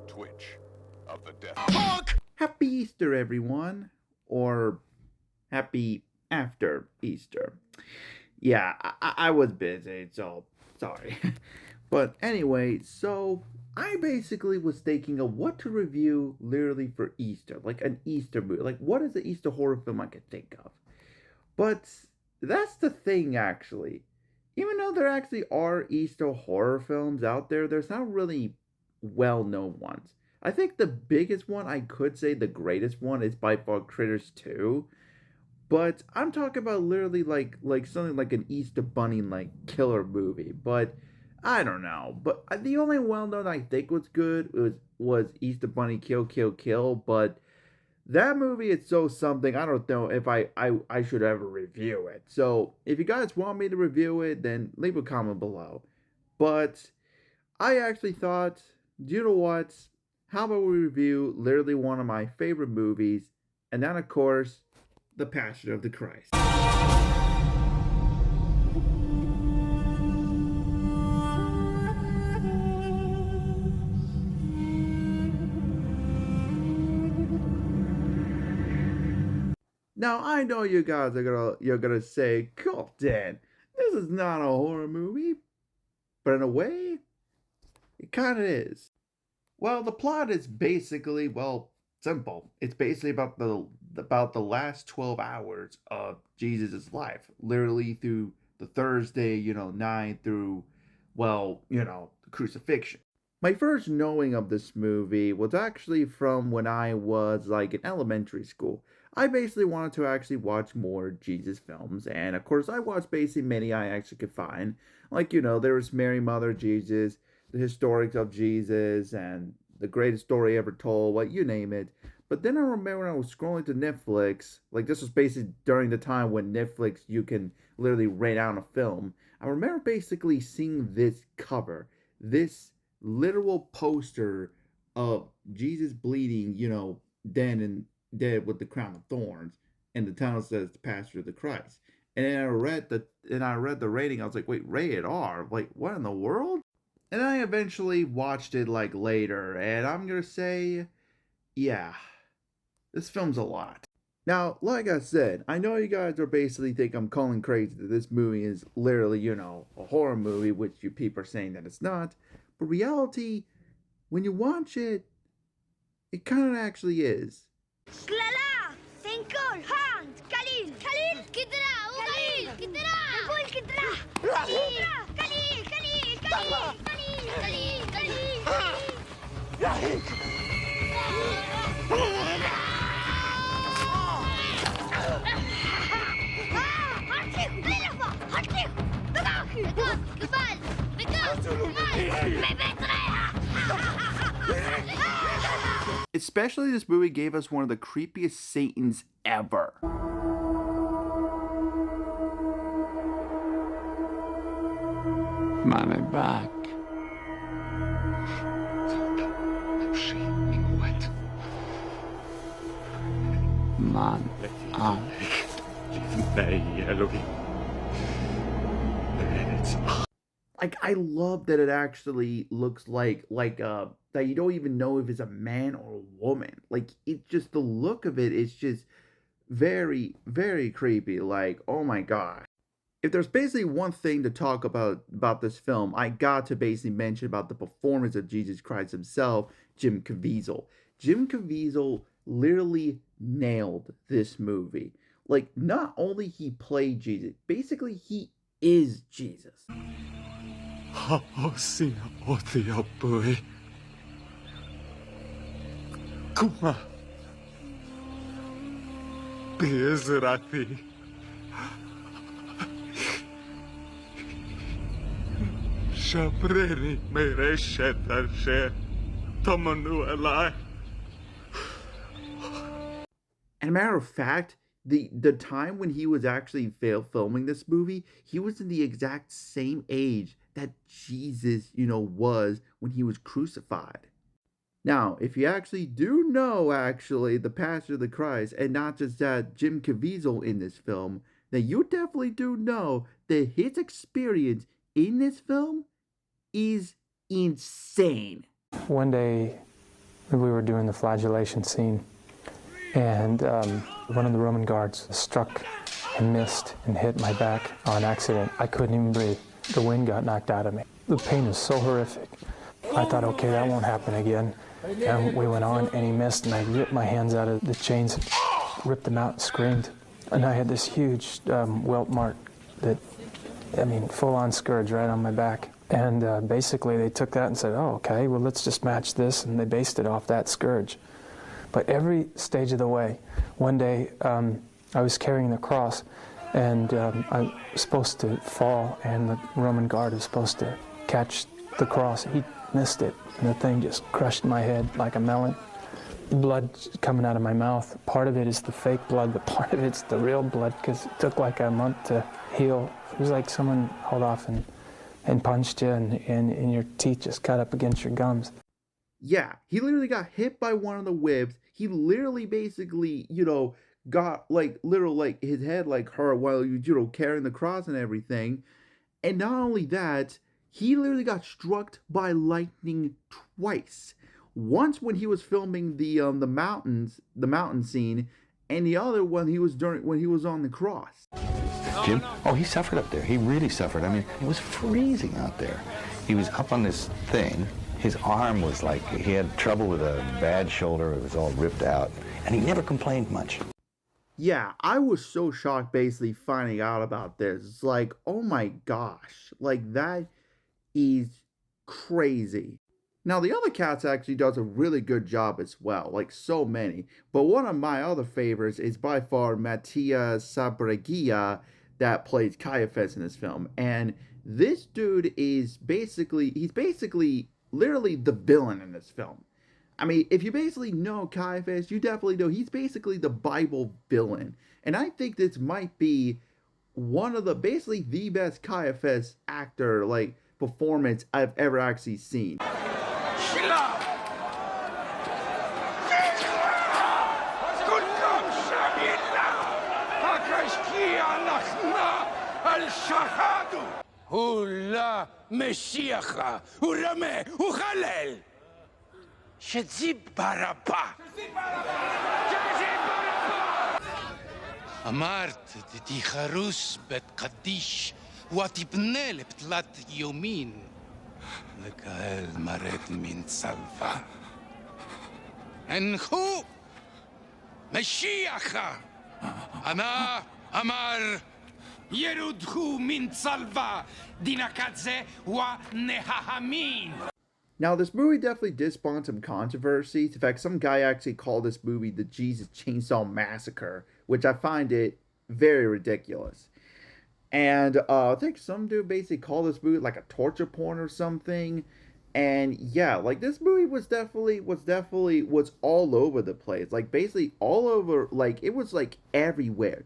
Twitch of the Death. Happy Easter, everyone. Or happy after Easter. Yeah, I was busy, so sorry. But anyway, so I basically was thinking of what to review literally for Easter, like an Easter movie. Like, what is the Easter horror film I could think of? But that's the thing, actually. Even though there actually are Easter horror films out there, there's not really well known ones. I think the biggest one, I could say the greatest one, is by far Critters 2. But I'm talking about literally like something like an Easter Bunny like killer movie. But I don't know. But the only well known I think was good was Easter Bunny Kill Kill Kill. But that movie is so something. I don't know if I should ever review it. So if you guys want me to review it, then leave a comment below. But I actually thought, do you know what? How about we review literally one of my favorite movies, and then of course, The Passion of the Christ. Now I know you guys are you're gonna say, Colton, this is not a horror movie, but in a way, it kind of is. Well, the plot is basically, well, simple. It's basically about the last 12 hours of Jesus' life, literally through the Thursday, night through, well, the crucifixion. My first knowing of this movie was actually from when I was like in elementary school. I basically wanted to actually watch more Jesus films, and of course, I watched basically many I actually could find. Like, there was Mary Mother of Jesus, the historics of Jesus, and the greatest story ever told, what you name it. But then I remember when I was scrolling to Netflix, like this was basically during the time when Netflix you can literally rent out a film. I remember basically seeing this cover, this literal poster of Jesus bleeding, dead and dead with the crown of thorns, and the title says the Pastor of the Christ. And then I read the rating. I was like, wait, rated R? Like, what in the world? And I eventually watched it like later, and I'm gonna say, yeah, this film's a lot. Now, like I said, I know you guys are basically think I'm calling crazy that this movie is literally, a horror movie, which you people are saying that it's not. But reality, when you watch it, it kind of actually is. Glala! Senkol! Hand! Khalil! Khalil! Kidra! Khalil! Kidra! Kul Kidra! Khalil! Khalil! Khalil! Khalil! Khalil! Khalil! Khalil! هاتيك! بلفة! هاتيك! بقاكي! بقاك! قبال! بقاك! بقاك! Especially this movie gave us one of the creepiest Satans ever. Mommy back. Man, Like, I love that it actually looks like that you don't even know if it's a man or a woman. Like, it just, the look of it is just very, very creepy. Like, oh my god. If there's basically one thing to talk about this film, I got to basically mention about the performance of Jesus Christ himself, Jim Caviezel. Jim Caviezel literally nailed this movie. Like, not only he played Jesus, basically he is Jesus. Haosin othia bui. Kuma. Bezrati. Shabreni mereshetashe. Tomanu alai. And a matter of fact, the time when he was actually filming this movie, he was in the exact same age that Jesus, was when he was crucified. Now, if you actually do know, actually, the Passion of the Christ, and not just that Jim Caviezel in this film, then you definitely do know that his experience in this film is insane. One day, we were doing the flagellation scene, and one of the Roman guards struck and missed and hit my back on accident. I couldn't even breathe. The wind got knocked out of me. The pain was so horrific. I thought, okay, that won't happen again. And we went on, and he missed, and I ripped my hands out of the chains, ripped them out, and screamed. And I had this huge welt mark that, I mean, full-on scourge right on my back. And basically they took that and said, oh, okay, well, let's just match this, and they based it off that scourge. But every stage of the way, one day I was carrying the cross, and I was supposed to fall, and the Roman guard was supposed to catch the cross. He missed it, and the thing just crushed my head like a melon. Blood coming out of my mouth. Part of it is the fake blood, but part of it's the real blood, because it took like a month to heal. It was like someone hauled off and punched you, and your teeth just cut up against your gums. Yeah, he literally got hit by one of the whips. He literally basically, got his head hurt while carrying the cross and everything. And not only that, he literally got struck by lightning twice. Once when he was filming the mountain scene, and the other when he was on the cross. Jim? Oh, he suffered up there. He really suffered. I mean, it was freezing out there. He was up on this thing. His arm was he had trouble with a bad shoulder. It was all ripped out. And he never complained much. Yeah, I was so shocked basically finding out about this. It's like, oh my gosh. That is crazy. Now, the other cast actually does a really good job as well, so many. But one of my other favorites is by far Matthias Sabregia, that plays Caiaphas in this film. And this dude is he's basically literally the villain in this film. I mean, if you basically know Caiaphas, you definitely know he's basically the Bible villain. And I think this might be one of the best Caiaphas actor, performance I've ever actually seen. Hula Meshiacha, Urame, Uchalel. Shedzi Baraba. Amart Ticharus Bet Kadish, Watipne Leptlat Yomin, Lekael Maret Min Salva. And who? Meshiacha. Ana Amar. Yerudhu min salva dinakadze wa nehahamin. Now, this movie definitely did spawn some controversies. In fact, some guy actually called this movie the Jesus Chainsaw Massacre, which I find it very ridiculous. And I think some dude basically called this movie a torture porn or something. And yeah, this movie was all over the place. Basically all over, it was everywhere.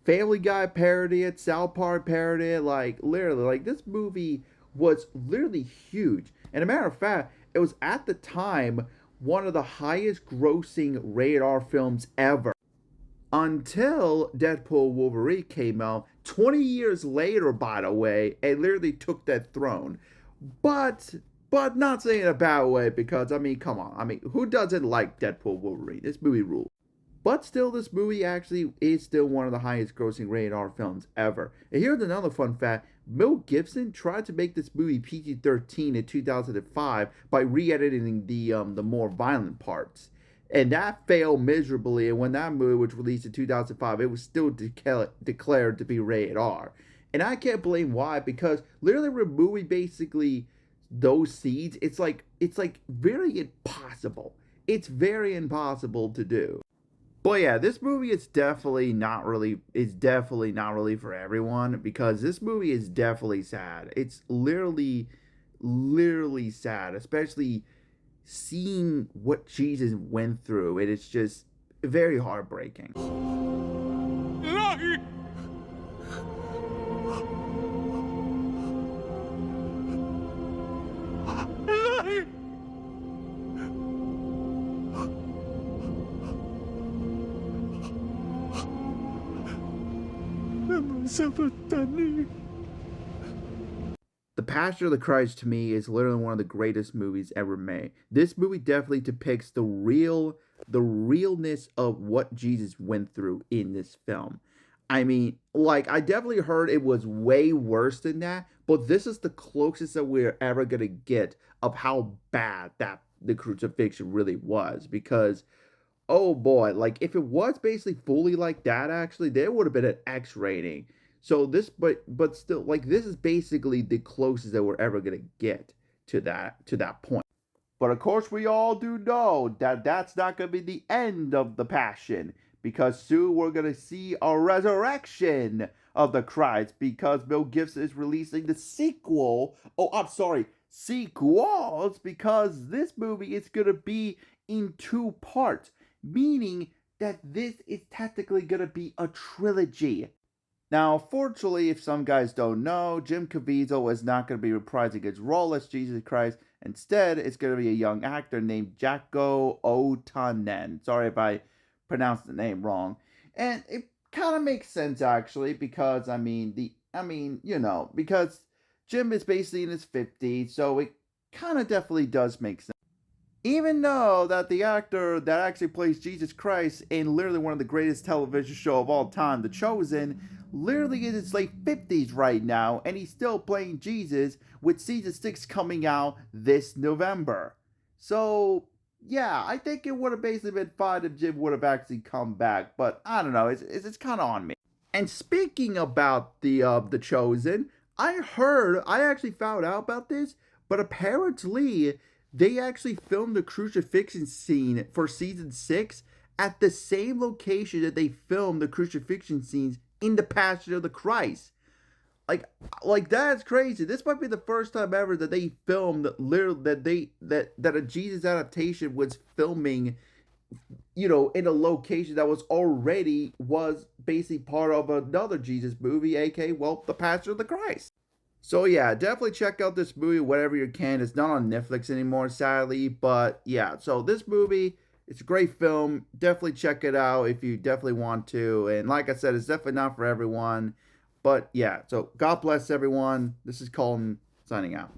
Family Guy parody it, South Park parody it, literally, this movie was literally huge. And a matter of fact, it was at the time one of the highest grossing rated R films ever. Until Deadpool Wolverine came out 20 years later, by the way, and literally took that throne. But not saying in a bad way, because, come on. Who doesn't like Deadpool Wolverine? This movie rules. But still, this movie actually is still one of the highest grossing rated R films ever. And here's another fun fact. Mel Gibson tried to make this movie PG-13 in 2005 by re-editing the more violent parts. And that failed miserably, and when that movie was released in 2005, it was still declared to be rated R. And I can't blame why, because literally removing basically those scenes, it's very impossible. It's very impossible to do. But yeah, this movie is definitely not really for everyone, because this movie is definitely sad. It's literally sad, especially seeing what Jesus went through. It is just very heartbreaking. Lahi! Lahi! The Passion of the Christ to me is literally one of the greatest movies ever made. This movie definitely depicts the realness of what Jesus went through in this film. I mean, like, I definitely heard it was way worse than that, but this is the closest that we're ever going to get of how bad that the crucifixion really was. Because, oh boy, like, if it was basically fully like that, actually, there would have been an X rating. So this, but still, like, this is basically the closest that we're ever going to get to that point. But of course, we all do know that that's not going to be the end of the Passion, because soon we're going to see a resurrection of the Christ, because Mel Gibson is releasing the sequel. Oh, I'm sorry, sequels, because this movie is going to be in 2 parts, meaning that this is technically going to be a trilogy. Now, fortunately, if some guys don't know, Jim Caviezel is not going to be reprising his role as Jesus Christ. Instead, it's going to be a young actor named Jacko Otanen. Sorry if I pronounced the name wrong. And it kind of makes sense, actually, because, because Jim is basically in his 50s, so it kind of definitely does make sense. Even though that the actor that actually plays Jesus Christ in literally one of the greatest television show of all time, The Chosen, literally in his late 50s right now, and he's still playing Jesus, with season 6 coming out this November. So, yeah, I think it would have basically been fine if Jim would have actually come back, but I don't know, it's kind of on me. And speaking about the Chosen, I actually found out about this, but apparently they actually filmed the crucifixion scene for season 6 at the same location that they filmed the crucifixion scenes in the Passion of the Christ. Like that's crazy. This might be the first time ever that they filmed literally that a Jesus adaptation was filming, in a location that was basically part of another Jesus movie, aka, well, the Passion of the Christ. So yeah, definitely check out this movie whenever you can. It's not on Netflix anymore, sadly, but yeah. So this movie, it's a great film. Definitely check it out if you definitely want to. And like I said, it's definitely not for everyone. But yeah, so God bless everyone. This is Colton signing out.